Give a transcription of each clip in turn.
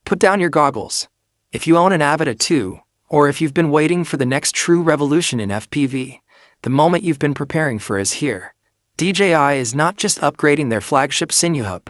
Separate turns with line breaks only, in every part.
Put down your goggles. If you own an Avata 2, or if you've been waiting for the next true revolution in FPV, the moment you've been preparing for is here. DJI is not just upgrading their flagship Cinewhoop.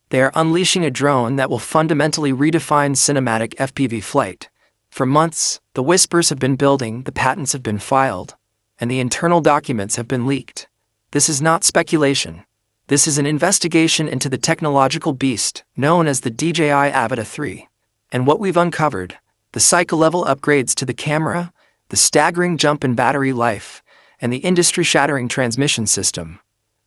They are unleashing a drone that will fundamentally redefine cinematic FPV flight. For months, the whispers have been building, the patents have been filed, and the internal documents have been leaked. This is not speculation. This is an investigation into the technological beast known as the DJI Avata 3. And what we've uncovered, the cycle-level upgrades to the camera, the staggering jump in battery life, and the industry-shattering transmission system,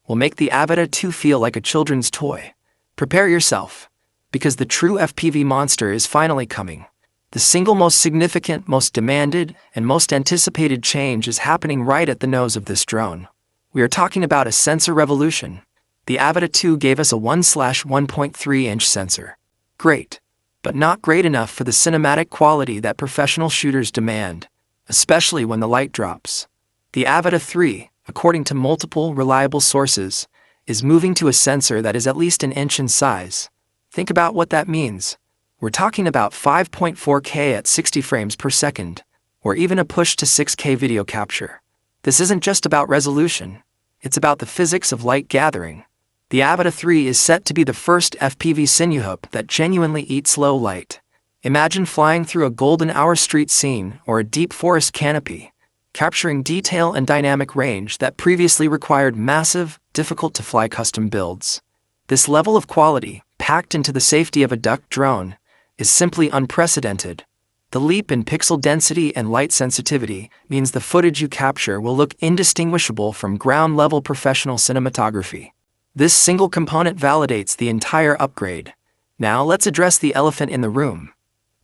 will make the Avata 2 feel like a children's toy. Prepare yourself, because the true FPV monster is finally coming. The single most significant, most demanded, and most anticipated change is happening right at the nose of this drone. We are talking about a sensor revolution. The Avata 2 gave us a 1/1.3-inch sensor. Great, but not great enough for the cinematic quality that professional shooters demand, especially when the light drops. The Avata 3, according to multiple reliable sources, is moving to a sensor that is at least an inch in size. Think about what that means. We're talking about 5.4K at 60 frames per second, or even a push to 6K video capture. This isn't just about resolution, it's about the physics of light gathering. The Avata 3 is set to be the first FPV Cinewhoop that genuinely eats low light. Imagine flying through a golden hour street scene or a deep forest canopy, capturing detail and dynamic range that previously required massive, difficult-to-fly custom builds. This level of quality, packed into the safety of a duck drone, is simply unprecedented. The leap in pixel density and light sensitivity means the footage you capture will look indistinguishable from ground-level professional cinematography. This single component validates the entire upgrade. Now let's address the elephant in the room.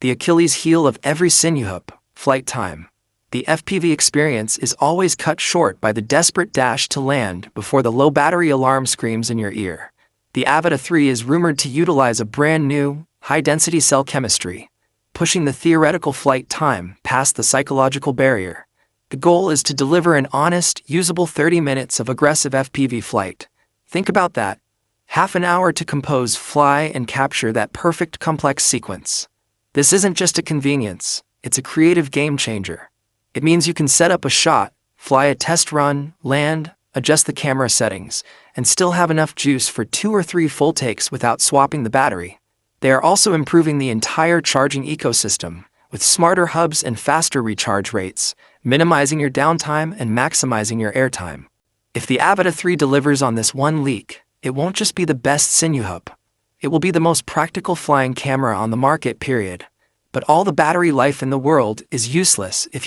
The Achilles heel of every Cinewhoop, flight time. The FPV experience is always cut short by the desperate dash to land before the low battery alarm screams in your ear. The Avata 3 is rumored to utilize a brand new, high-density cell chemistry, pushing the theoretical flight time past the psychological barrier. The goal is to deliver an honest, usable 30 minutes of aggressive FPV flight. Think about that. Half an hour to compose, fly, and capture that perfect complex sequence. This isn't just a convenience, it's a creative game changer. It means you can set up a shot, fly a test run, land, adjust the camera settings, and still have enough juice for 2 or 3 full takes without swapping the battery. They are also improving the entire charging ecosystem, with smarter hubs and faster recharge rates, minimizing your downtime and maximizing your airtime. If the Avata 3 delivers on this one leak, it won't just be the best Cinewhoop. It will be the most practical flying camera on the market, period. But all the battery life in the world is useless if